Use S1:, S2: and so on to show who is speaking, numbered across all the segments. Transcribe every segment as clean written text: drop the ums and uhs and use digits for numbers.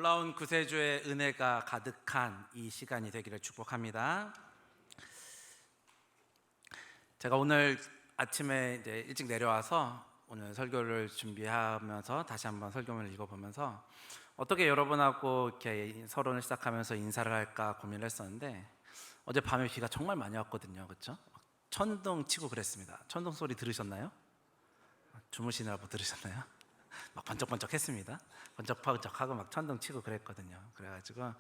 S1: 놀라운 구세주의 은혜가 가득한 이 시간이 되기를 축복합니다. 제가 오늘 아침에 이제 일찍 내려와서 오늘 설교를 준비하면서 다시 한번 설교문을 읽어보면서 어떻게 여러분하고 이렇게 서론을 시작하면서 인사를 할까 고민을 했었는데, 어젯밤에 비가 정말 많이 왔거든요. 그렇죠? 천둥 치고 그랬습니다. 천둥 소리 들으셨나요? 주무시느라고 들으셨나요? 막 번쩍번쩍 했습니다. 번쩍번쩍하고 막 천둥 치고 그랬거든요. 그래가지고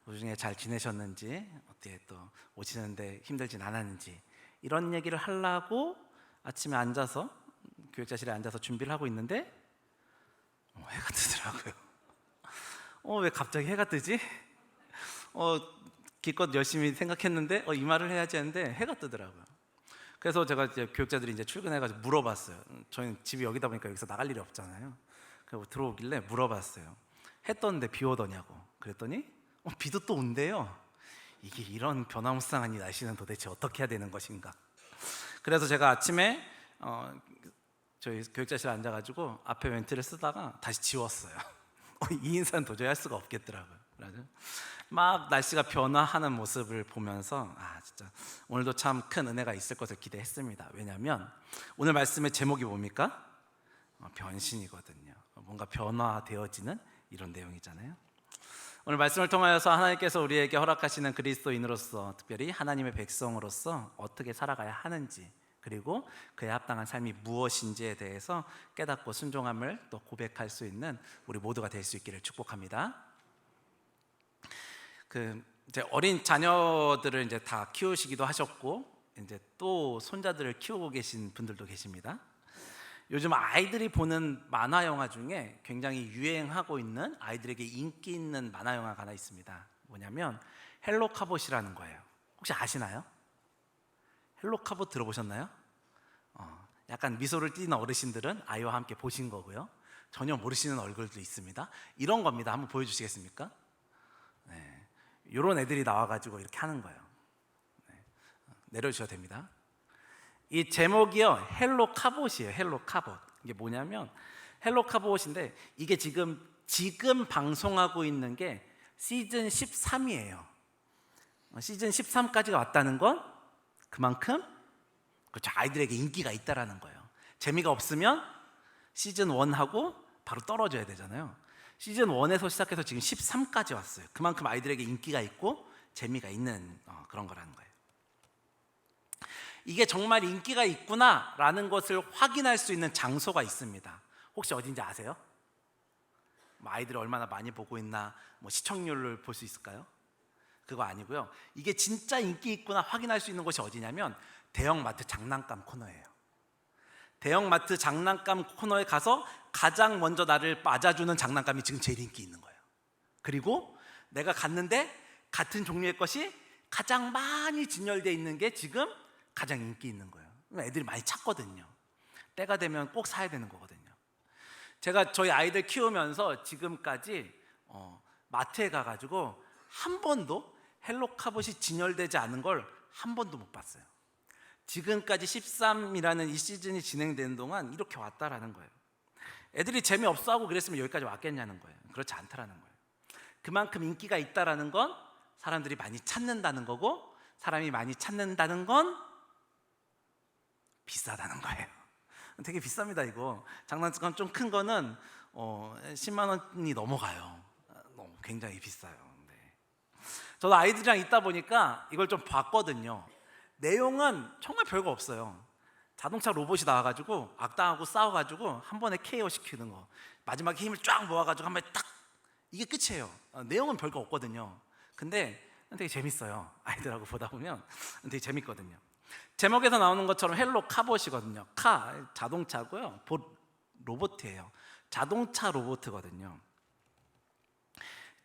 S1: 오중에 잘 지내셨는지, 어떻게 또 오시는데 힘들진 않았는지 이런 얘기를 하려고 아침에 앉아서 교육자실에 앉아서 준비를 하고 있는데 해가 뜨더라고요. 왜 갑자기 해가 뜨지? 기껏 열심히 생각했는데 이 말을 해야지 했는데 해가 뜨더라고요. 그래서 제가 이제 교육자들이 이제 출근해가지고 물어봤어요. 저희는 집이 여기다 보니까 여기서 나갈 일이 없잖아요. 그리고 들어오길래 물어봤어요. 해 떴는데 비 오더냐고. 그랬더니 비도 또 온대요. 이게 이런 변화무쌍한 이 날씨는 도대체 어떻게 해야 되는 것인가. 그래서 제가 아침에 저희 교육자실에 앉아가지고 앞에 멘트를 쓰다가 다시 지웠어요. 이 인사는 도저히 할 수가 없겠더라고요. 그래서 막 날씨가 변화하는 모습을 보면서 진짜 오늘도 참 큰 은혜가 있을 것을 기대했습니다. 왜냐하면 오늘 말씀의 제목이 뭡니까? 변신이거든요. 뭔가 변화되어지는 이런 내용이잖아요. 오늘 말씀을 통하여서 하나님께서 우리에게 허락하시는 그리스도인으로서, 특별히 하나님의 백성으로서 어떻게 살아가야 하는지, 그리고 그에 합당한 삶이 무엇인지에 대해서 깨닫고 순종함을 또 고백할 수 있는 우리 모두가 될 수 있기를 축복합니다. 이제 어린 자녀들을 이제 다 키우시기도 하셨고, 이제 또 손자들을 키우고 계신 분들도 계십니다. 요즘 아이들이 보는 만화 영화 중에 굉장히 유행하고 있는, 아이들에게 인기 있는 만화 영화가 하나 있습니다. 뭐냐면 헬로 카봇이라는 거예요. 혹시 아시나요? 헬로 카봇 들어보셨나요? 약간 미소를 띠는 어르신들은 아이와 함께 보신 거고요. 전혀 모르시는 얼굴도 있습니다. 이런 겁니다. 한번 보여주시겠습니까? 네, 이런 애들이 나와가지고 이렇게 하는 거예요. 네, 내려주셔도 됩니다. 이 제목이요, 헬로 카봇이에요. 헬로 카봇. 이게 뭐냐면 헬로 카봇인데, 이게 지금 방송하고 있는 게 시즌 13이에요. 시즌 13까지가 왔다는 건 그만큼 그렇죠, 아이들에게 인기가 있다라는 거예요. 재미가 없으면 시즌 1하고 바로 떨어져야 되잖아요. 시즌 1에서 시작해서 지금 13까지 왔어요. 그만큼 아이들에게 인기가 있고 재미가 있는 그런 거라는 거예요. 이게 정말 인기가 있구나라는 것을 확인할 수 있는 장소가 있습니다. 혹시 어딘지 아세요? 아이들이 얼마나 많이 보고 있나, 시청률을 볼 수 있을까요? 그거 아니고요. 이게 진짜 인기 있구나 확인할 수 있는 곳이 어디냐면 대형마트 장난감 코너예요. 대형마트 장난감 코너에 가서 가장 먼저 나를 맞아주는 장난감이 지금 제일 인기 있는 거예요. 그리고 내가 갔는데 같은 종류의 것이 가장 많이 진열되어 있는 게 지금 가장 인기 있는 거예요. 애들이 많이 찾거든요. 때가 되면 꼭 사야 되는 거거든요. 제가 저희 아이들 키우면서 지금까지 마트에 가가지고 한 번도 헬로 카봇이 진열되지 않은 걸 한 번도 못 봤어요. 지금까지 13이라는 이 시즌이 진행되는 동안 이렇게 왔다라는 거예요. 애들이 재미없어하고 그랬으면 여기까지 왔겠냐는 거예요. 그렇지 않다라는 거예요. 그만큼 인기가 있다라는 건 사람들이 많이 찾는다는 거고, 사람이 많이 찾는다는 건 비싸다는 거예요. 되게 비쌉니다. 이거 장난감 좀 큰 거는 10만 원이 넘어가요. 굉장히 비싸요. 네. 저도 아이들이랑 있다 보니까 이걸 좀 봤거든요. 내용은 정말 별거 없어요. 자동차 로봇이 나와가지고 악당하고 싸워가지고 한 번에 KO 시키는 거, 마지막에 힘을 쫙 모아가지고 한 번에 딱, 이게 끝이에요. 내용은 별거 없거든요. 근데 되게 재밌어요. 아이들하고 보다 보면 되게 재밌거든요. 제목에서 나오는 것처럼 헬로 카봇이거든요. 자동차고요, 로봇이에요. 자동차 로봇이거든요.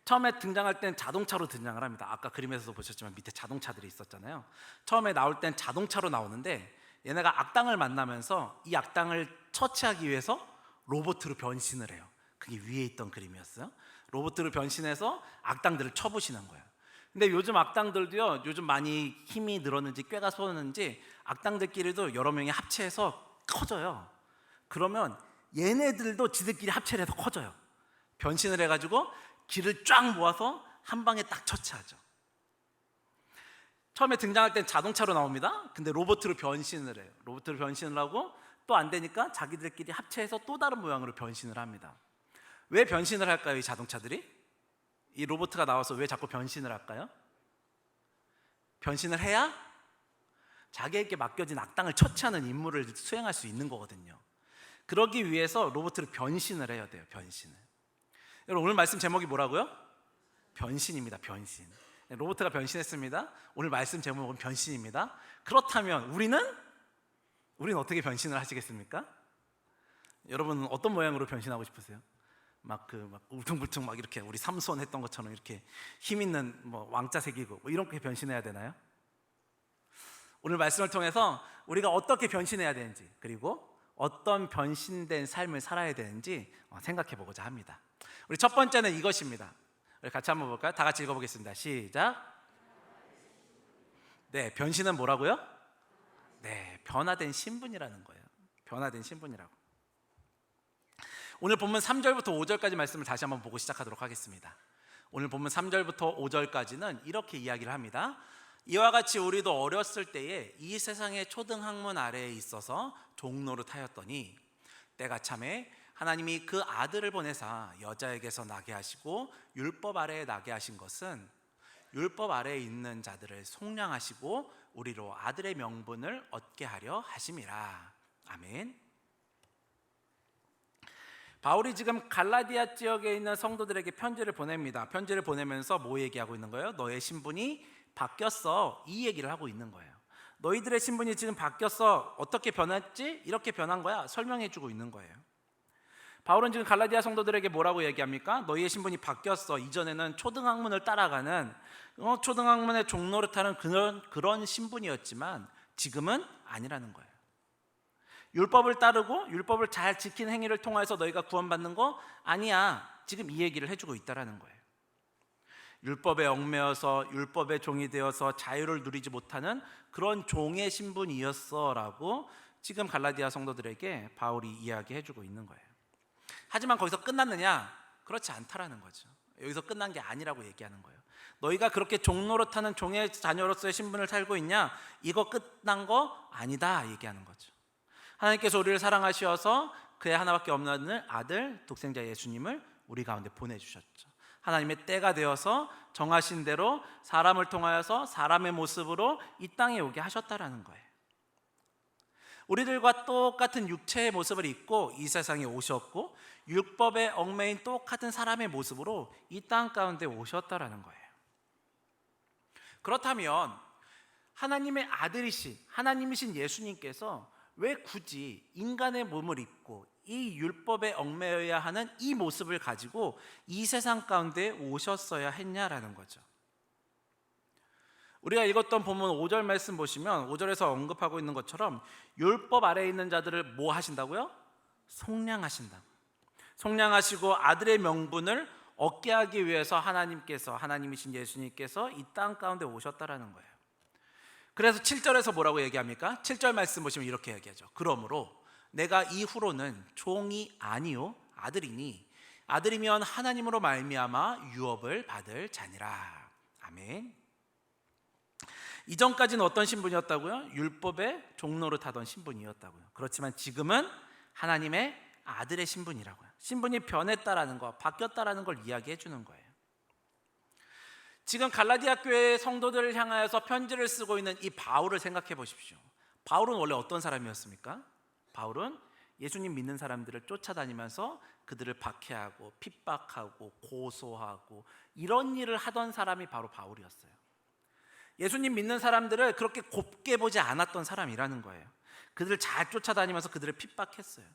S1: 처음에 등장할 땐 자동차로 등장을 합니다. 아까 그림에서도 보셨지만 밑에 자동차들이 있었잖아요. 처음에 나올 땐 자동차로 나오는데, 얘네가 악당을 만나면서 이 악당을 처치하기 위해서 로봇으로 변신을 해요. 그게 위에 있던 그림이었어요. 로봇으로 변신해서 악당들을 쳐부시는 거예요. 근데 요즘 악당들도요, 요즘 많이 힘이 늘었는지 꾀가 솟았는지 악당들끼리도 여러 명이 합체해서 커져요. 그러면 얘네들도 지들끼리 합체를 해서 커져요. 변신을 해가지고 기를 쫙 모아서 한 방에 딱 처치하죠. 처음에 등장할 땐 자동차로 나옵니다. 근데 로봇으로 변신을 해요. 로봇으로 변신을 하고 또 안 되니까 자기들끼리 합체해서 또 다른 모양으로 변신을 합니다. 왜 변신을 할까요? 이 자동차들이? 이 로봇가 나와서 왜 자꾸 변신을 할까요? 변신을 해야 자기에게 맡겨진 악당을 처치하는 임무를 수행할 수 있는 거거든요. 그러기 위해서 로봇으로 변신을 해야 돼요. 변신을. 여러분, 오늘 말씀 제목이 뭐라고요? 변신입니다. 변신. 로봇가 변신했습니다. 오늘 말씀 제목은 변신입니다. 그렇다면 우리는 어떻게 변신을 하시겠습니까? 여러분은 어떤 모양으로 변신하고 싶으세요? 막 울퉁불퉁 막 이렇게 우리 삼손 했던 것처럼 이렇게 힘 있는 왕자 새기고 이렇게 변신해야 되나요? 오늘 말씀을 통해서 우리가 어떻게 변신해야 되는지, 그리고 어떤 변신된 삶을 살아야 되는지 생각해 보고자 합니다. 우리 첫 번째는 이것입니다. 우리 같이 한번 볼까요? 다 같이 읽어보겠습니다. 시작. 네, 변신은 뭐라고요? 네, 변화된 신분이라는 거예요. 변화된 신분이라고. 오늘 본문 3절부터 5절까지 말씀을 다시 한번 보고 시작하도록 하겠습니다. 오늘 본문 3절부터 5절까지는 이렇게 이야기를 합니다. 이와 같이 우리도 어렸을 때에 이 세상의 초등학문 아래에 있어서 종노릇하였더니 때가 참에 하나님이 그 아들을 보내사 여자에게서 나게 하시고 율법 아래에 나게 하신 것은 율법 아래에 있는 자들을 속량하시고 우리로 아들의 명분을 얻게 하려 하심이라. 아멘. 바울이 지금 갈라디아 지역에 있는 성도들에게 편지를 보냅니다. 편지를 보내면서 뭐 얘기하고 있는 거예요? 너의 신분이 바뀌었어, 이 얘기를 하고 있는 거예요. 너희들의 신분이 지금 바뀌었어. 어떻게 변했지? 이렇게 변한 거야. 설명해 주고 있는 거예요. 바울은 지금 갈라디아 성도들에게 뭐라고 얘기합니까? 너희의 신분이 바뀌었어. 이전에는 초등학문을 따라가는 초등학문의 종노릇하는 그런 신분이었지만 지금은 아니라는 거예요. 율법을 따르고 율법을 잘 지킨 행위를 통해서 너희가 구원받는 거 아니야. 지금 이 얘기를 해주고 있다라는 거예요. 율법에 얽매여서 율법의 종이 되어서 자유를 누리지 못하는 그런 종의 신분이었어라고 지금 갈라디아 성도들에게 바울이 이야기해주고 있는 거예요. 하지만 거기서 끝났느냐? 그렇지 않다라는 거죠. 여기서 끝난 게 아니라고 얘기하는 거예요. 너희가 그렇게 종노릇하는 종의 자녀로서의 신분을 살고 있냐? 이거 끝난 거 아니다 얘기하는 거죠. 하나님께서 우리를 사랑하셔서 그의 하나밖에 없는 아들 독생자 예수님을 우리 가운데 보내주셨죠. 하나님의 때가 되어서 정하신 대로 사람을 통하여서 사람의 모습으로 이 땅에 오게 하셨다라는 거예요. 우리들과 똑같은 육체의 모습을 입고 이 세상에 오셨고 율법에 얽매인 똑같은 사람의 모습으로 이 땅 가운데 오셨다라는 거예요. 그렇다면 하나님의 아들이신 하나님이신 예수님께서 왜 굳이 인간의 몸을 입고 이 율법에 얽매여야 하는 이 모습을 가지고 이 세상 가운데 오셨어야 했냐라는 거죠. 우리가 읽었던 본문 5절 말씀 보시면 5절에서 언급하고 있는 것처럼 율법 아래에 있는 자들을 뭐 하신다고요? 속량하신다. 속량하시고 아들의 명분을 얻게 하기 위해서 하나님이신 예수님께서 이 땅 가운데 오셨다라는 거예요. 그래서 7절에서 뭐라고 얘기합니까? 7절 말씀 보시면 이렇게 얘기하죠. 그러므로 내가 이후로는 종이 아니요 아들이니 아들이면 하나님으로 말미암아 유업을 받을 자니라. 아멘. 이전까지는 어떤 신분이었다고요? 율법의 종노릇하던 신분이었다고요. 그렇지만 지금은 하나님의 아들의 신분이라고요. 신분이 변했다라는 거, 바뀌었다라는 걸 이야기해 주는 거예요. 지금 갈라디아 교회의 성도들을 향하여서 편지를 쓰고 있는 이 바울을 생각해 보십시오. 바울은 원래 어떤 사람이었습니까? 바울은 예수님 믿는 사람들을 쫓아다니면서 그들을 박해하고 핍박하고 고소하고 이런 일을 하던 사람이 바로 바울이었어요. 예수님 믿는 사람들을 그렇게 곱게 보지 않았던 사람이라는 거예요. 그들을 잘 쫓아다니면서 그들을 핍박했어요.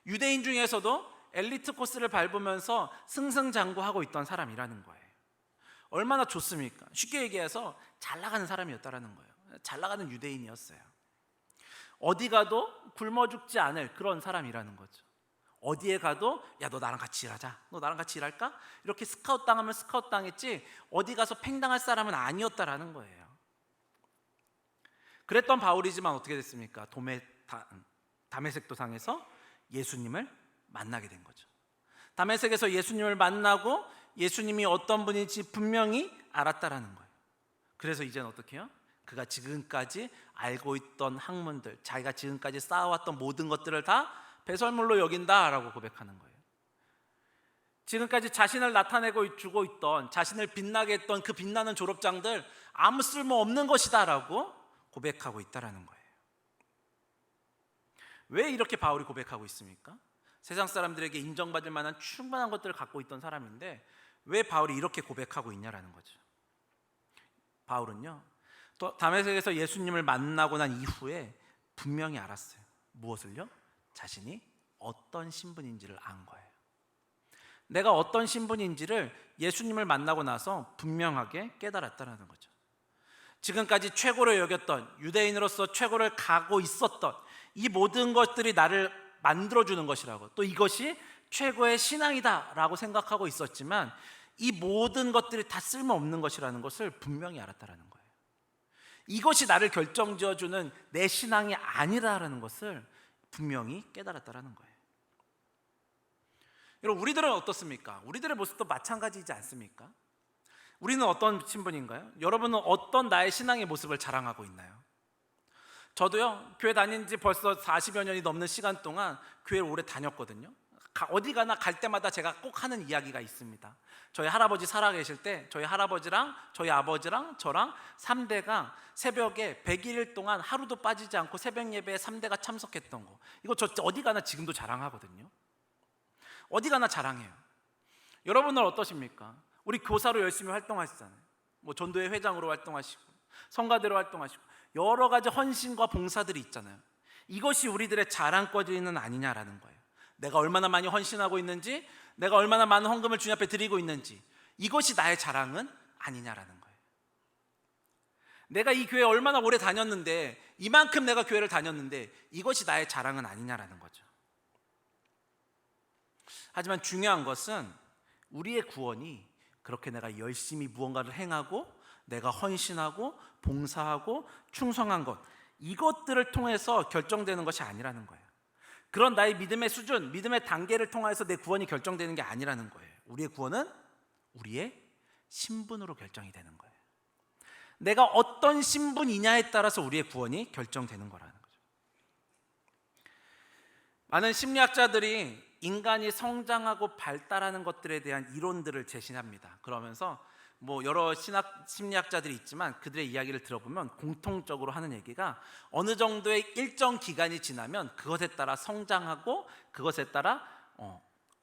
S1: 유대인 중에서도 엘리트 코스를 밟으면서 승승장구하고 있던 사람이라는 거예요. 얼마나 좋습니까? 쉽게 얘기해서 잘 나가는 사람이었다라는 거예요. 잘 나가는 유대인이었어요. 어디 가도 굶어 죽지 않을 그런 사람이라는 거죠. 어디에 가도 야, 너 나랑 같이 일하자. 너 나랑 같이 일할까? 이렇게 스카웃 당하면 스카웃 당했지 어디 가서 팽당할 사람은 아니었다라는 거예요. 그랬던 바울이지만 어떻게 됐습니까? 다메섹 도상에서 예수님을 만나게 된 거죠. 다메섹에서 예수님을 만나고 예수님이 어떤 분인지 분명히 알았다라는 거예요. 그래서 이제는 어떻게 해요? 그가 지금까지 알고 있던 학문들, 자기가 지금까지 쌓아왔던 모든 것들을 다 배설물로 여긴다라고 고백하는 거예요. 지금까지 자신을 나타내고 주고 있던, 자신을 빛나게 했던 그 빛나는 졸업장들 아무 쓸모없는 것이다라고 고백하고 있다라는 거예요. 왜 이렇게 바울이 고백하고 있습니까? 세상 사람들에게 인정받을 만한 충분한 것들을 갖고 있던 사람인데 왜 바울이 이렇게 고백하고 있냐라는 거죠. 바울은요, 또 다메섹에서 예수님을 만나고 난 이후에 분명히 알았어요. 무엇을요? 자신이 어떤 신분인지를 안 거예요. 내가 어떤 신분인지를 예수님을 만나고 나서 분명하게 깨달았다는 거죠. 지금까지 최고로 여겼던, 유대인으로서 최고를 가고 있었던 이 모든 것들이 나를 만들어주는 것이라고, 또 이것이 최고의 신앙이다 라고 생각하고 있었지만 이 모든 것들이 다 쓸모없는 것이라는 것을 분명히 알았다는 거예요. 이것이 나를 결정지어주는 내 신앙이 아니라는 것을 분명히 깨달았다는 거예요. 여러분, 우리들은 어떻습니까? 우리들의 모습도 마찬가지이지 않습니까? 우리는 어떤 신분인가요? 여러분은 어떤 나의 신앙의 모습을 자랑하고 있나요? 저도요, 교회 다닌 지 벌써 40여 년이 넘는 시간 동안 교회를 오래 다녔거든요. 어디 가나 갈 때마다 제가 꼭 하는 이야기가 있습니다. 저희 할아버지 살아계실 때 저희 할아버지랑 저희 아버지랑 저랑 3대가 새벽에 100일 동안 하루도 빠지지 않고 새벽 예배에 3대가 참석했던 거, 이거 저 어디 가나 지금도 자랑하거든요. 어디 가나 자랑해요. 여러분은 어떠십니까? 우리 교사로 열심히 활동하시잖아요. 뭐 전도회 회장으로 활동하시고 성가대로 활동하시고 여러 가지 헌신과 봉사들이 있잖아요. 이것이 우리들의 자랑거리는 아니냐라는 거예요. 내가 얼마나 많이 헌신하고 있는지, 내가 얼마나 많은 헌금을 주님 앞에 드리고 있는지, 이것이 나의 자랑은 아니냐라는 거예요. 내가 이 교회에 얼마나 오래 다녔는데, 이만큼 내가 교회를 다녔는데 이것이 나의 자랑은 아니냐라는 거죠. 하지만 중요한 것은 우리의 구원이 그렇게 내가 열심히 무언가를 행하고 내가 헌신하고 봉사하고 충성한 것, 이것들을 통해서 결정되는 것이 아니라는 거예요. 그런 나의 믿음의 수준, 믿음의 단계를 통해서 내 구원이 결정되는 게 아니라는 거예요. 우리의 구원은 우리의 신분으로 결정이 되는 거예요. 내가 어떤 신분이냐에 따라서 우리의 구원이 결정되는 거라는 거죠. 많은 심리학자들이 인간이 성장하고 발달하는 것들에 대한 이론들을 제시합니다. 그러면서 뭐 여러 심리학자들이 있지만 그들의 이야기를 들어보면 공통적으로 하는 얘기가 어느 정도의 일정 기간이 지나면 그것에 따라 성장하고 그것에 따라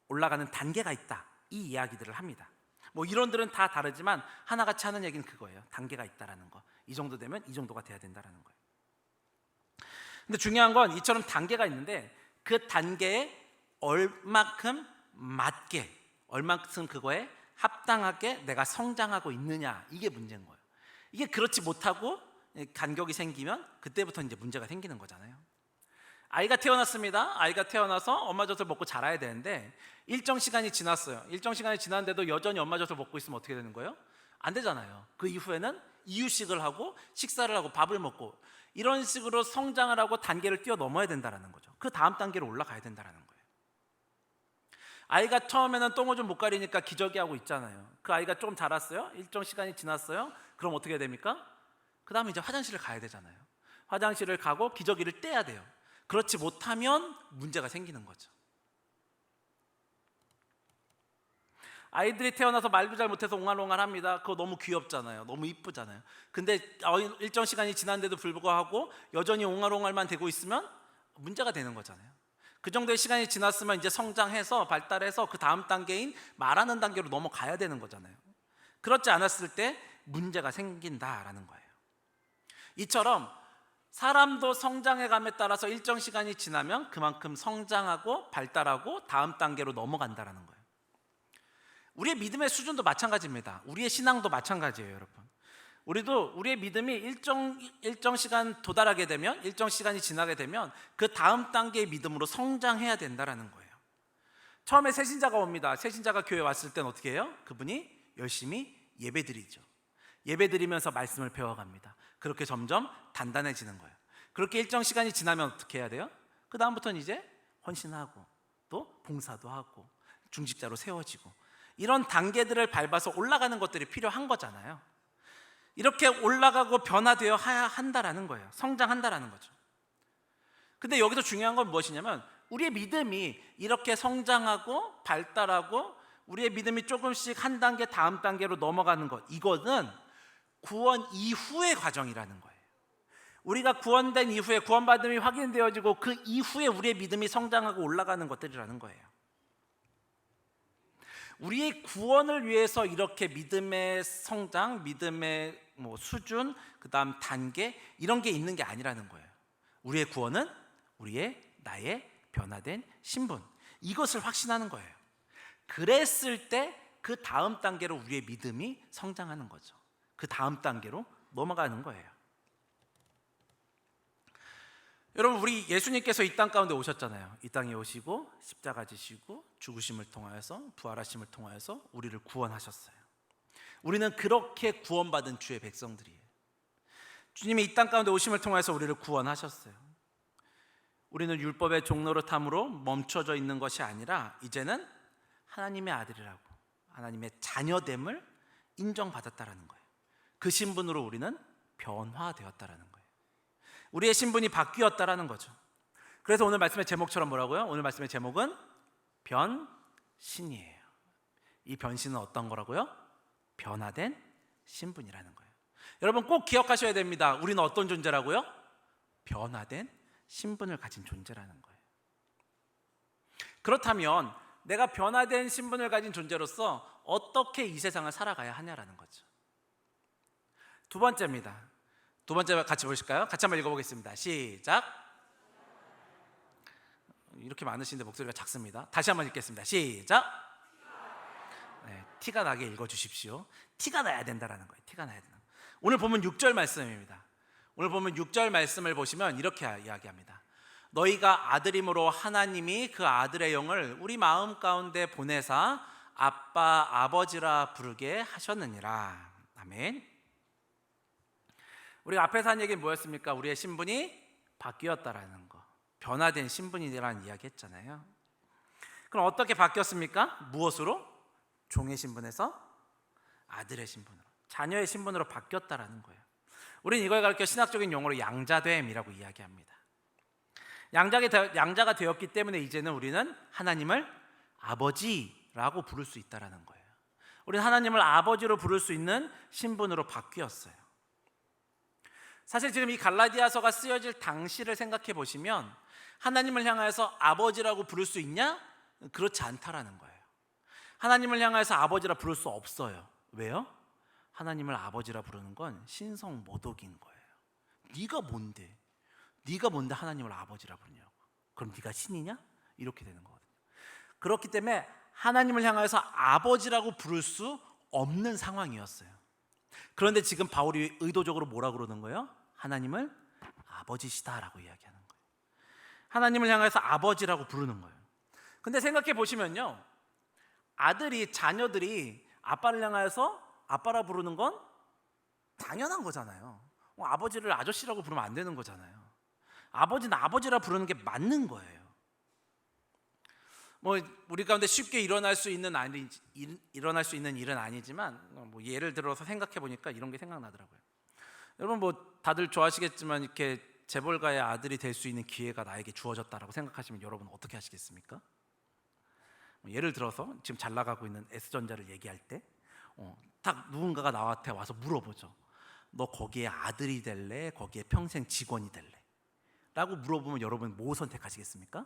S1: 올라가는 단계가 있다, 이 이야기들을 합니다. 뭐 이론들은 다 다르지만 하나같이 하는 얘기는 그거예요. 단계가 있다라는 거. 이 정도 되면 이 정도가 돼야 된다라는 거예요. 근데 중요한 건 이처럼 단계가 있는데 그 단계에 얼만큼 맞게, 얼만큼 그거에 합당하게 내가 성장하고 있느냐, 이게 문제인 거예요. 이게 그렇지 못하고 간격이 생기면 그때부터 이제 문제가 생기는 거잖아요. 아이가 태어났습니다. 아이가 태어나서 엄마 젖을 먹고 자라야 되는데 일정 시간이 지났어요. 일정 시간이 지났는데도 여전히 엄마 젖을 먹고 있으면 어떻게 되는 거예요? 안 되잖아요. 그 이후에는 이유식을 하고 식사를 하고 밥을 먹고 이런 식으로 성장을 하고 단계를 뛰어넘어야 된다는 거죠. 그 다음 단계로 올라가야 된다는 거예요. 아이가 처음에는 똥오줌 못 가리니까 기저귀하고 있잖아요. 그 아이가 좀 자랐어요. 일정 시간이 지났어요. 그럼 어떻게 됩니까? 그 다음에 이제 화장실을 가야 되잖아요. 화장실을 가고 기저귀를 떼야 돼요. 그렇지 못하면 문제가 생기는 거죠. 아이들이 태어나서 말도 잘 못해서 옹알옹알합니다. 그거 너무 귀엽잖아요. 너무 이쁘잖아요. 근데 일정 시간이 지났는데도 불구하고 여전히 옹알옹알만 되고 있으면 문제가 되는 거잖아요. 그 정도의 시간이 지났으면 이제 성장해서 발달해서 그 다음 단계인 말하는 단계로 넘어가야 되는 거잖아요. 그렇지 않았을 때 문제가 생긴다라는 거예요. 이처럼 사람도 성장해감에 따라서 일정 시간이 지나면 그만큼 성장하고 발달하고 다음 단계로 넘어간다라는 거예요. 우리의 믿음의 수준도 마찬가지입니다. 우리의 신앙도 마찬가지예요, 여러분. 우리도 우리의 믿음이 일정 시간 도달하게 되면, 일정 시간이 지나게 되면 그 다음 단계의 믿음으로 성장해야 된다라는 거예요. 처음에 새신자가 옵니다. 새신자가 교회에 왔을 땐 어떻게 해요? 그분이 열심히 예배드리죠. 예배드리면서 말씀을 배워갑니다. 그렇게 점점 단단해지는 거예요. 그렇게 일정 시간이 지나면 어떻게 해야 돼요? 그 다음부터는 이제 헌신하고 또 봉사도 하고 중직자로 세워지고, 이런 단계들을 밟아서 올라가는 것들이 필요한 거잖아요. 이렇게 올라가고 변화되어야 한다라는 거예요. 성장한다라는 거죠. 근데 여기서 중요한 건 무엇이냐면, 우리의 믿음이 이렇게 성장하고 발달하고 우리의 믿음이 조금씩 한 단계 다음 단계로 넘어가는 것, 이거는 구원 이후의 과정이라는 거예요. 우리가 구원된 이후에, 구원받음이 확인되어지고 그 이후에 우리의 믿음이 성장하고 올라가는 것들이라는 거예요. 우리의 구원을 위해서 이렇게 믿음의 성장, 믿음의 수준, 그 다음 단계, 이런 게 있는 게 아니라는 거예요. 우리의 구원은 나의 변화된 신분, 이것을 확신하는 거예요. 그랬을 때 그 다음 단계로 우리의 믿음이 성장하는 거죠. 그 다음 단계로 넘어가는 거예요. 여러분, 우리 예수님께서 이 땅 가운데 오셨잖아요. 이 땅에 오시고 십자가 지시고 죽으심을 통하여서, 부활하심을 통하여서 우리를 구원하셨어요. 우리는 그렇게 구원받은 주의 백성들이에요. 주님이 이 땅 가운데 오심을 통해서 우리를 구원하셨어요. 우리는 율법의 종노릇함으로 멈춰져 있는 것이 아니라 이제는 하나님의 아들이라고, 하나님의 자녀됨을 인정받았다라는 거예요. 그 신분으로 우리는 변화되었다라는 거예요. 우리의 신분이 바뀌었다라는 거죠. 그래서 오늘 말씀의 제목처럼 뭐라고요? 오늘 말씀의 제목은 변신이에요. 이 변신은 어떤 거라고요? 변화된 신분이라는 거예요. 여러분 꼭 기억하셔야 됩니다. 우리는 어떤 존재라고요? 변화된 신분을 가진 존재라는 거예요. 그렇다면 내가 변화된 신분을 가진 존재로서 어떻게 이 세상을 살아가야 하냐라는 거죠. 두 번째입니다. 두 번째 같이 보실까요? 같이 한번 읽어보겠습니다. 시작. 이렇게 많으신데 목소리가 작습니다. 다시 한번 읽겠습니다. 시작. 네, 티가 나게 읽어주십시오. 티가 나야 된다라는 거예요. 티가 나야 된다. 오늘 보면 6절 말씀입니다. 오늘 보면 6절 말씀을 보시면 이렇게 이야기합니다. 너희가 아들임으로 하나님이 그 아들의 영을 우리 마음 가운데 보내사 아빠 아버지라 부르게 하셨느니라. 아멘. 우리가 앞에서 한 얘기는 뭐였습니까? 우리의 신분이 바뀌었다라는 거, 변화된 신분이라는 이야기 했잖아요. 그럼 어떻게 바뀌었습니까? 무엇으로? 종의 신분에서 아들의 신분으로, 자녀의 신분으로 바뀌었다라는 거예요. 우리는 이걸 가르쳐 신학적인 용어로 양자됨이라고 이야기합니다. 양자가 되었기 때문에 이제는 우리는 하나님을 아버지라고 부를 수 있다라는 거예요. 우리는 하나님을 아버지로 부를 수 있는 신분으로 바뀌었어요. 사실 지금 이 갈라디아서가 쓰여질 당시를 생각해 보시면 하나님을 향해서 아버지라고 부를 수 있냐? 그렇지 않다라는 거예요. 하나님을 향해서 아버지라 부를 수 없어요. 왜요? 하나님을 아버지라 부르는 건 신성 모독인 거예요. 네가 뭔데? 네가 뭔데 하나님을 아버지라 부르냐고. 그럼 네가 신이냐? 이렇게 되는 거거든요. 그렇기 때문에 하나님을 향해서 아버지라고 부를 수 없는 상황이었어요. 그런데 지금 바울이 의도적으로 뭐라 그러는 거예요? 하나님을 아버지시다라고 이야기하는 거예요. 하나님을 향해서 아버지라고 부르는 거예요. 근데 생각해 보시면요, 자녀들이 아빠를 향해서 아빠라 부르는 건 당연한 거잖아요. 아버지를 아저씨라고 부르면 안 되는 거잖아요. 아버지는 아버지라 부르는 게 맞는 거예요. 우리 가운데 쉽게 일어날 수 있는 일은 아니지만 예를 들어서 생각해 보니까 이런 게 생각나더라고요. 여러분 다들 좋아하시겠지만 이렇게 재벌가의 아들이 될 수 있는 기회가 나에게 주어졌다라고 생각하시면 여러분 어떻게 하시겠습니까? 예를 들어서 지금 잘 나가고 있는 S전자를 얘기할 때 딱 누군가가 나한테 와서 물어보죠. 너 거기에 아들이 될래? 거기에 평생 직원이 될래? 라고 물어보면 여러분 뭐 선택하시겠습니까?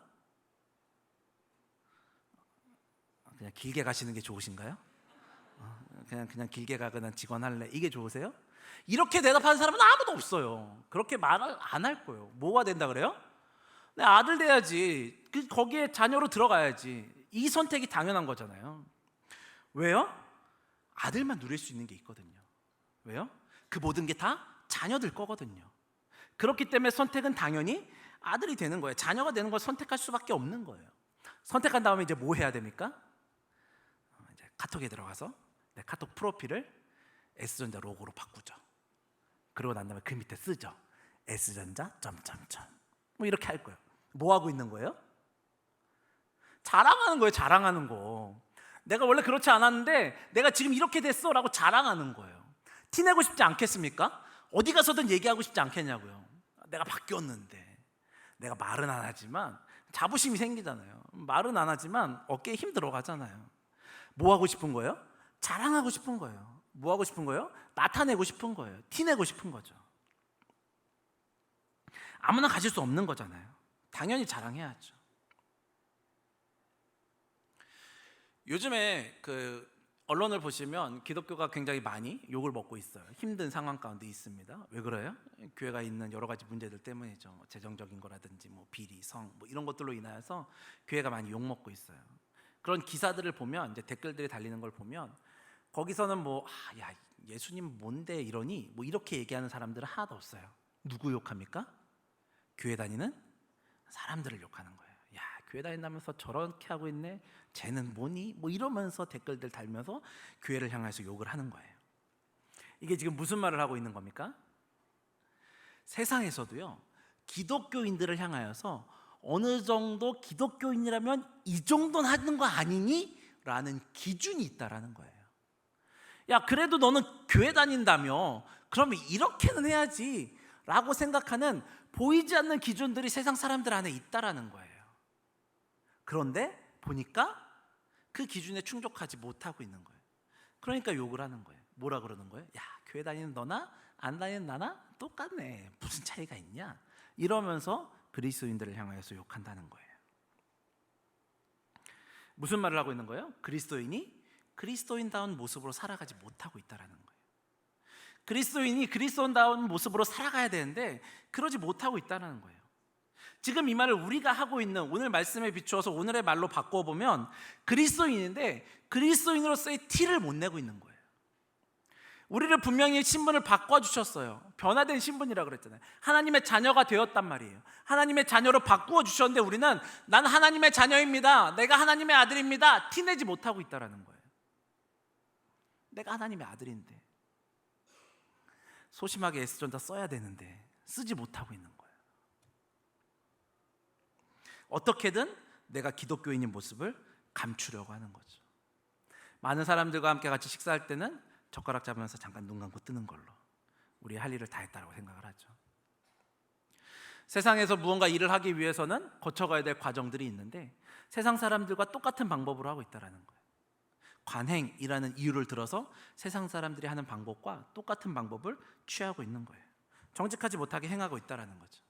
S1: 그냥 길게 가시는 게 좋으신가요? 그냥 길게 가거나 직원 할래, 이게 좋으세요? 이렇게 대답하는 사람은 아무도 없어요. 그렇게 말을 안 할 거예요. 뭐가 된다 그래요? 내 아들 돼야지, 거기에 자녀로 들어가야지. 이 선택이 당연한 거잖아요. 왜요? 아들만 누릴 수 있는 게 있거든요. 왜요? 그 모든 게 다 자녀들 거거든요. 그렇기 때문에 선택은 당연히 아들이 되는 거예요. 자녀가 되는 걸 선택할 수밖에 없는 거예요. 선택한 다음에 이제 뭐 해야 됩니까? 이제 카톡에 들어가서 내 카톡 프로필을 S전자 로고로 바꾸죠. 그러고 난 다음에 그 밑에 쓰죠. S전자 점점점 이렇게 할 거예요. 뭐 하고 있는 거예요? 자랑하는 거예요. 자랑하는 거. 내가 원래 그렇지 않았는데 내가 지금 이렇게 됐어 라고 자랑하는 거예요. 티내고 싶지 않겠습니까? 어디 가서든 얘기하고 싶지 않겠냐고요. 내가 바뀌었는데. 내가 말은 안 하지만 자부심이 생기잖아요. 말은 안 하지만 어깨에 힘 들어가잖아요. 뭐 하고 싶은 거예요? 자랑하고 싶은 거예요. 뭐 하고 싶은 거예요? 나타내고 싶은 거예요. 티내고 싶은 거죠. 아무나 가질 수 없는 거잖아요. 당연히 자랑해야죠. 요즘에 언론을 보시면 기독교가 굉장히 많이 욕을 먹고 있어요. 힘든 상황 가운데 있습니다. 왜 그래요? 교회가 있는 여러 가지 문제들 때문이죠. 재정적인 거라든지 비리, 성 이런 것들로 인하여서 교회가 많이 욕 먹고 있어요. 그런 기사들을 보면 이제 댓글들이 달리는 걸 보면 거기서는 야 예수님 뭔데 이러니 이렇게 얘기하는 사람들은 하나도 없어요. 누구 욕합니까? 교회 다니는 사람들을 욕하는 거예요. 야 교회 다닌다면서 저렇게 하고 있네. 쟤는 뭐니? 이러면서 댓글들 달면서 교회를 향해서 욕을 하는 거예요. 이게 지금 무슨 말을 하고 있는 겁니까? 세상에서도요 기독교인들을 향하여서 어느 정도 기독교인이라면 이 정도는 하는 거 아니니? 라는 기준이 있다라는 거예요. 야 그래도 너는 교회 다닌다며 그러면 이렇게는 해야지 라고 생각하는 보이지 않는 기준들이 세상 사람들 안에 있다라는 거예요. 그런데 보니까 그 기준에 충족하지 못하고 있는 거예요. 그러니까 욕을 하는 거예요. 뭐라 그러는 거예요? 야 교회 다니는 너나 안 다니는 나나 똑같네. 무슨 차이가 있냐? 이러면서 그리스도인들을 향하여서 욕한다는 거예요. 무슨 말을 하고 있는 거예요? 그리스도인이 그리스도인다운 모습으로 살아가지 못하고 있다는 거예요. 그리스도인이 그리스도인다운 모습으로 살아가야 되는데 그러지 못하고 있다는 거예요. 지금 이 말을 우리가 하고 있는 오늘 말씀에 비추어서 오늘의 말로 바꿔보면 그리스도인인데 그리스도인으로서의 티를 못 내고 있는 거예요. 우리를 분명히 신분을 바꿔주셨어요. 변화된 신분이라고 그랬잖아요. 하나님의 자녀가 되었단 말이에요. 하나님의 자녀로 바꾸어 주셨는데 우리는 난 하나님의 자녀입니다. 내가 하나님의 아들입니다. 티내지 못하고 있다는 거예요. 내가 하나님의 아들인데 소심하게 S전자 써야 되는데 쓰지 못하고 있는 거예요. 어떻게든 내가 기독교인인 모습을 감추려고 하는 거죠. 많은 사람들과 함께 같이 식사할 때는 젓가락 잡으면서 잠깐 눈 감고 뜨는 걸로 우리 할 일을 다 했다고 생각을 하죠. 세상에서 무언가 일을 하기 위해서는 거쳐가야 될 과정들이 있는데 세상 사람들과 똑같은 방법으로 하고 있다는 거예요. 관행이라는 이유를 들어서 세상 사람들이 하는 방법과 똑같은 방법을 취하고 있는 거예요. 정직하지 못하게 행하고 있다는 거죠.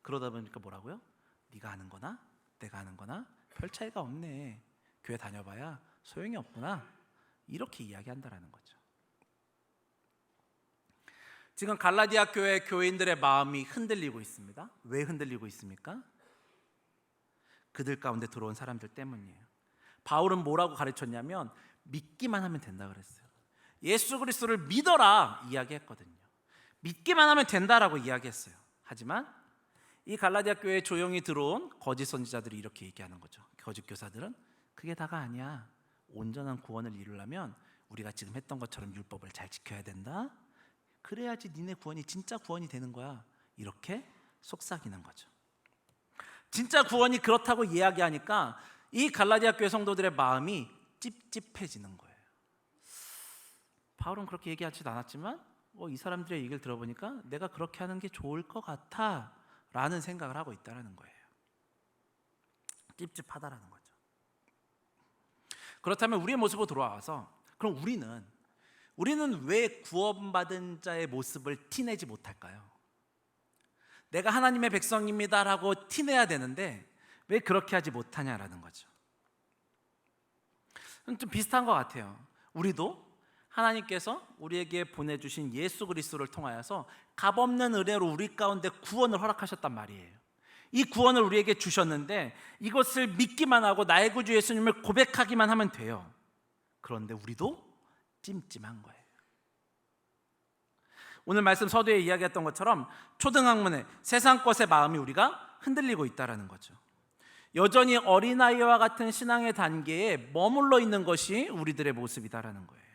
S1: 그러다 보니까 뭐라고요? 네가 하는 거나 내가 하는 거나 별 차이가 없네. 교회 다녀봐야 소용이 없구나. 이렇게 이야기한다는 거죠. 지금 갈라디아 교회 교인들의 마음이 흔들리고 있습니다. 왜 흔들리고 있습니까? 그들 가운데 들어온 사람들 때문이에요. 바울은 뭐라고 가르쳤냐면 믿기만 하면 된다 그랬어요. 예수 그리스도를 믿어라 이야기했거든요. 믿기만 하면 된다라고 이야기했어요. 하지만 이 갈라디아 교회에 조용히 들어온 거짓 선지자들이 이렇게 얘기하는 거죠. 거짓 교사들은 그게 다가 아니야. 온전한 구원을 이루려면 우리가 지금 했던 것처럼 율법을 잘 지켜야 된다. 그래야지 니네 구원이 진짜 구원이 되는 거야. 이렇게 속삭이는 거죠. 진짜 구원이 그렇다고 이야기하니까 이 갈라디아 교회 성도들의 마음이 찝찝해지는 거예요. 바울은 그렇게 얘기하지도 않았지만 이 사람들의 얘기를 들어보니까 내가 그렇게 하는 게 좋을 것 같아 라는 생각을 하고 있다는 거예요. 찝찝하다라는 거죠. 그렇다면 우리의 모습으로 돌아와서 그럼 우리는 왜 구원받은 자의 모습을 티내지 못할까요? 내가 하나님의 백성입니다라고 티내야 되는데 왜 그렇게 하지 못하냐라는 거죠. 좀 비슷한 것 같아요. 우리도 하나님께서 우리에게 보내주신 예수 그리스도를 통하여서 값없는 은혜로 우리 가운데 구원을 허락하셨단 말이에요. 이 구원을 우리에게 주셨는데 이것을 믿기만 하고 나의 구주 예수님을 고백하기만 하면 돼요. 그런데 우리도 찜찜한 거예요. 오늘 말씀 서두에 이야기했던 것처럼 초등학문의 세상 것의 마음이 우리가 흔들리고 있다는 거죠. 여전히 어린아이와 같은 신앙의 단계에 머물러 있는 것이 우리들의 모습이다라는 거예요.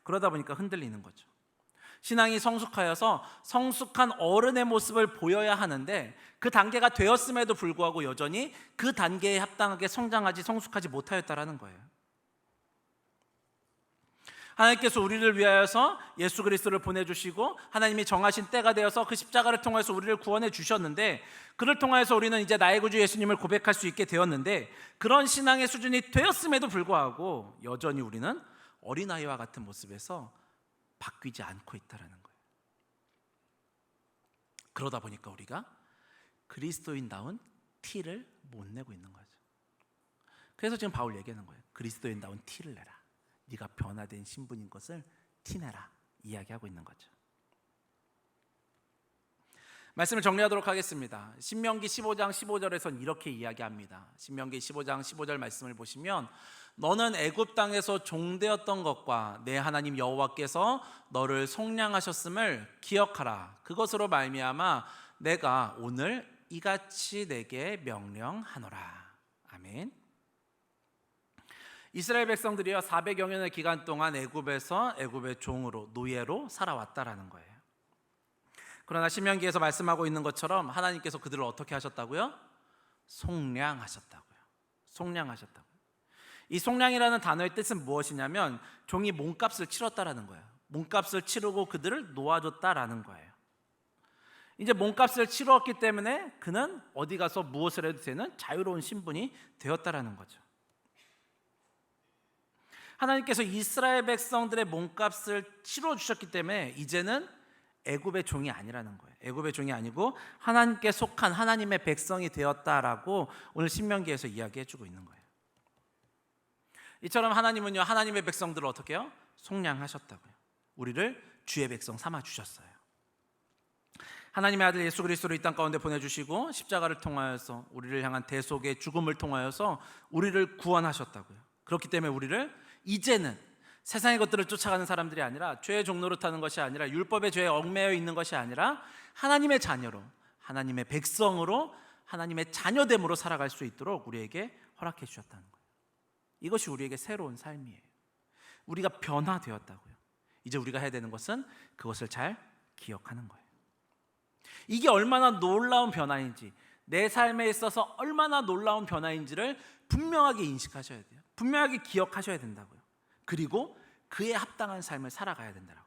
S1: 그러다 보니까 흔들리는 거죠. 신앙이 성숙하여서 성숙한 어른의 모습을 보여야 하는데 그 단계가 되었음에도 불구하고 여전히 그 단계에 합당하게 성장하지 성숙하지 못하였다라는 거예요. 하나님께서 우리를 위하여서 예수 그리스도를 보내주시고 하나님이 정하신 때가 되어서 그 십자가를 통해서 우리를 구원해 주셨는데, 그를 통하여서 우리는 이제 나의 구주 예수님을 고백할 수 있게 되었는데, 그런 신앙의 수준이 되었음에도 불구하고 여전히 우리는 어린아이와 같은 모습에서 바뀌지 않고 있다는 거예요. 그러다 보니까 우리가 그리스도인다운 티를 못 내고 있는 거죠. 그래서 지금 바울 얘기하는 거예요. 그리스도인다운 티를 내라. 네가 변화된 신분인 것을 티내라 이야기하고 있는 거죠. 말씀을 정리하도록 하겠습니다. 신명기 15장 15절에선 이렇게 이야기합니다. 신명기 15장 15절 말씀을 보시면, 너는 애굽 땅에서 종되었던 것과 내 하나님 여호와께서 너를 속량하셨음을 기억하라. 그것으로 말미암아 내가 오늘 이같이 내게 명령하노라. 아멘. 이스라엘 백성들이요 400여 년의 기간 동안 애굽에서 애굽의 종으로, 노예로 살아왔다라는 거예요. 그러나 신명기에서 말씀하고 있는 것처럼 하나님께서 그들을 어떻게 하셨다고요? 속량하셨다고요. 속량하셨다고요. 이 속량이라는 단어의 뜻은 무엇이냐면 종이 몸값을 치렀다라는 거예요. 몸값을 치르고 그들을 놓아줬다라는 거예요. 이제 몸값을 치루었기 때문에 그는 어디 가서 무엇을 해도 되는 자유로운 신분이 되었다라는 거죠. 하나님께서 이스라엘 백성들의 몸값을 치러 주셨기 때문에 이제는 애굽의 종이 아니라는 거예요. 애굽의 종이 아니고 하나님께 속한 하나님의 백성이 되었다라고 오늘 신명기에서 이야기해 주고 있는 거예요. 이처럼 하나님은요, 하나님의 백성들을 어떻게 해요? 속량하셨다고요. 우리를 주의 백성 삼아 주셨어요. 하나님의 아들 예수 그리스도를 이 땅 가운데 보내주시고 십자가를 통하여서 우리를 향한 대속의 죽음을 통하여서 우리를 구원하셨다고요. 그렇기 때문에 우리를 이제는 세상의 것들을 쫓아가는 사람들이 아니라, 죄의 종로로 타는 것이 아니라, 율법의 죄에 얽매여 있는 것이 아니라 하나님의 자녀로, 하나님의 백성으로, 하나님의 자녀됨으로 살아갈 수 있도록 우리에게 허락해 주셨다는 거예요. 이것이 우리에게 새로운 삶이에요. 우리가 변화되었다고요. 이제 우리가 해야 되는 것은 그것을 잘 기억하는 거예요. 이게 얼마나 놀라운 변화인지, 내 삶에 있어서 얼마나 놀라운 변화인지를 분명하게 인식하셔야 돼요. 분명하게 기억하셔야 된다고요. 그리고 그에 합당한 삶을 살아가야 된다고요.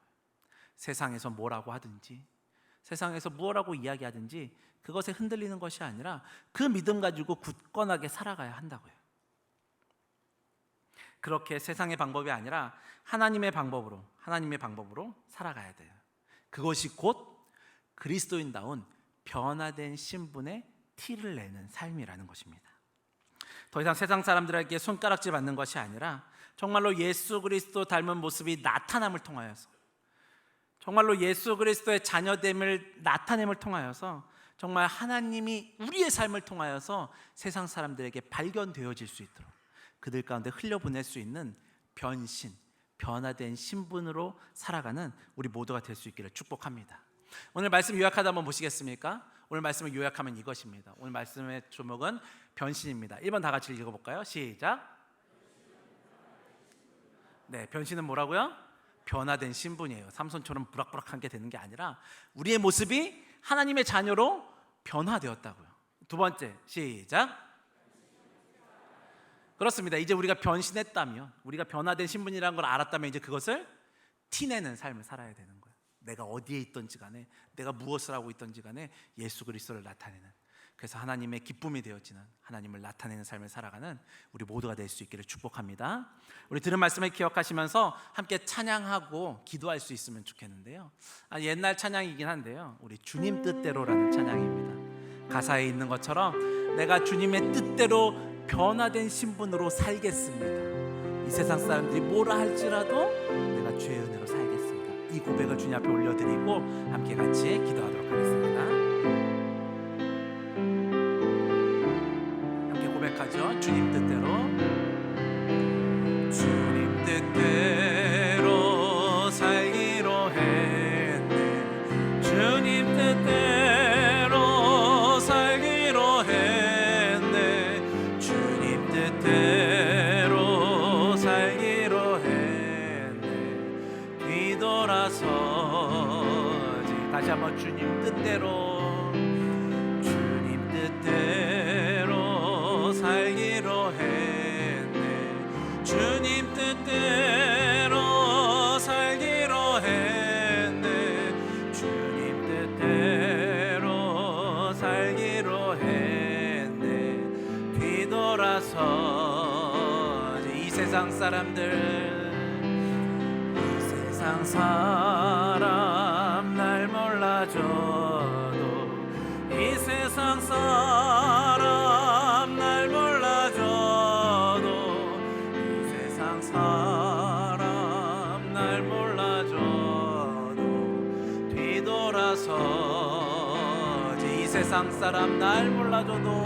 S1: 세상에서 뭐라고 하든지, 세상에서 뭐라고 이야기하든지 그것에 흔들리는 것이 아니라 그 믿음 가지고 굳건하게 살아가야 한다고요. 그렇게 세상의 방법이 아니라 하나님의 방법으로 살아가야 돼요. 그것이 곧 그리스도인다운 변화된 신분의 티를 내는 삶이라는 것입니다. 더 이상 세상 사람들에게 손가락질 받는 것이 아니라 정말로 예수 그리스도 닮은 모습이 나타남을 통하여서, 정말로 예수 그리스도의 자녀됨을 나타냄을 통하여서 정말 하나님이 우리의 삶을 통하여서 세상 사람들에게 발견되어질 수 있도록 그들 가운데 흘려보낼 수 있는 변화된 신분으로 살아가는 우리 모두가 될 수 있기를 축복합니다. 오늘 말씀 요약하다 한번 보시겠습니까? 오늘 말씀을 요약하면 이것입니다. 오늘 말씀의 제목은 변신입니다. 1번 다 같이 읽어볼까요? 시작. 네, 변신은 뭐라고요? 변화된 신분이에요. 삼손처럼 부락부락한 게 되는 게 아니라 우리의 모습이 하나님의 자녀로 변화되었다고요. 두 번째, 시작. 그렇습니다. 이제 우리가 변신했다면, 우리가 변화된 신분이라는 걸 알았다면 이제 그것을 티내는 삶을 살아야 되는 거예요. 내가 어디에 있든지 간에, 내가 무엇을 하고 있든지 간에 예수 그리스도를 나타내는, 그래서 하나님의 기쁨이 되어지는, 하나님을 나타내는 삶을 살아가는 우리 모두가 될 수 있기를 축복합니다. 우리 들은 말씀을 기억하시면서 함께 찬양하고 기도할 수 있으면 좋겠는데요. 옛날 찬양이긴 한데요, 우리 주님 뜻대로라는 찬양입니다. 가사에 있는 것처럼 내가 주님의 뜻대로 변화된 신분으로 살겠습니다. 이 세상 사람들이 뭐라 할지라도 내가 주의 은혜로 살겠습니다. 이 고백을 주님 앞에 올려드리고 함께 같이 기도하도록 하겠습니다. 함께 고백하죠. 주님 뜻대로, 주님 뜻대로 살기로 했네. 주님 뜻대로 살기로 했네. 주님 뜻대로 살기로 했네. 뒤돌아서지. 다시 한번 주님 뜻대로, 주님 뜻대로 살기로 했네. 주님 뜻대로 사람들 이 세상 사람 날 몰라줘도 이 세상 사람 날 몰라줘도 이 세상 사람 날 몰라줘도 뒤돌아서지 이 세상 사람 날 몰라줘도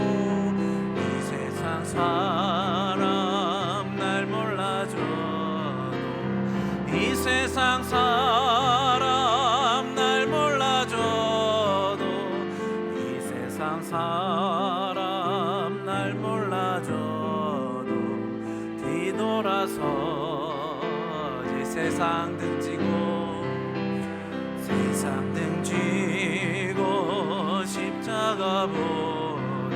S1: 이 세상 사람 날 몰라줘도 이 세상 사람 날 몰라줘도 이 세상 사람 날 몰라줘도 뒤돌아서지 세상 등지고 세상 등지고 십자가 보내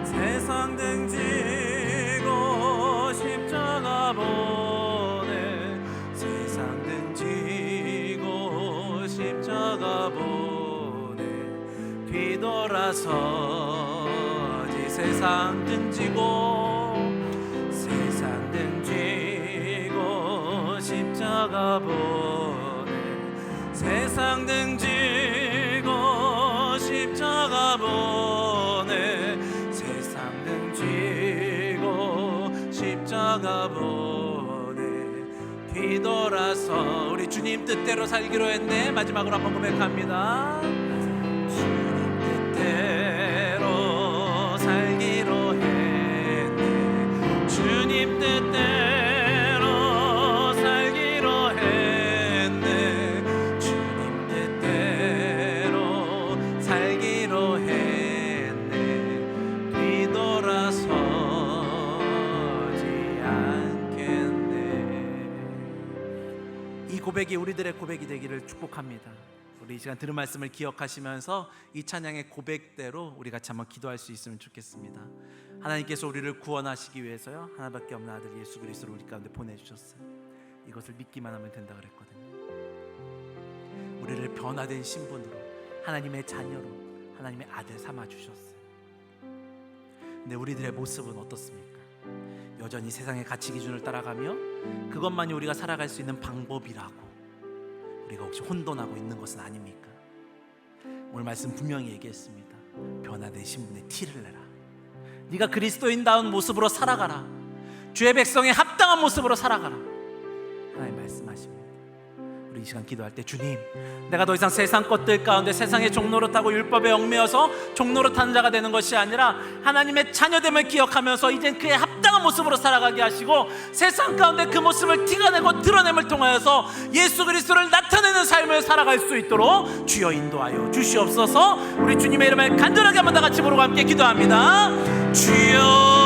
S1: 세상 등지고 십자가 보내 세상 등지고 십자가 보내 뒤돌아서지 세상 등지고 세상 등지고 십자가 보내 세상 등지고 십자가 보내 세상 등지고 십자가 보내 뒤돌아서 우리 주님 뜻대로 살기로 했네. 마지막으로 한번 고백합니다. 주님 뜻대로 살기로 했네. 주님 뜻대로 살기로 했네. 주님 뜻대로 살기로 했네. 뒤돌아서지 않겠네. 이 고백이 우리들의 고백이 되기를 축복합니다. 우리 이 시간 들은 말씀을 기억하시면서 이 찬양의 고백대로 우리 같이 한번 기도할 수 있으면 좋겠습니다. 하나님께서 우리를 구원하시기 위해서요 하나밖에 없는 아들 예수 그리스도를 우리 가운데 보내주셨어요. 이것을 믿기만 하면 된다 그랬거든요. 우리를 변화된 신분으로 하나님의 자녀로 하나님의 아들 삼아주셨어요. 근데 우리들의 모습은 어떻습니까? 여전히 세상의 가치 기준을 따라가며 그것만이 우리가 살아갈 수 있는 방법이라고 우리가 혹시 혼돈하고 있는 것은 아닙니까? 오늘 말씀 분명히 얘기했습니다. 변화된 신분의 티를 내라. 네가 그리스도인다운 모습으로 살아가라. 주의 백성에 합당한 모습으로 살아가라. 하나님 말씀하십니다. 우리 이 시간 기도할 때 주님, 내가 더 이상 세상 것들 가운데 세상의 종노릇하고 율법에 얽매여서 종노릇하는 자가 되는 것이 아니라 하나님의 자녀됨을 기억하면서 이젠 그의 합당한 모습으로 살아가게 하시고 세상 가운데 그 모습을 티가내고 드러냄을 통하여서 예수 그리스도를 나타내는 삶을 살아갈 수 있도록 주여 인도하여 주시옵소서. 우리 주님의 이름을 간절하게 한번 다 같이 부르고 함께 기도합니다. 주여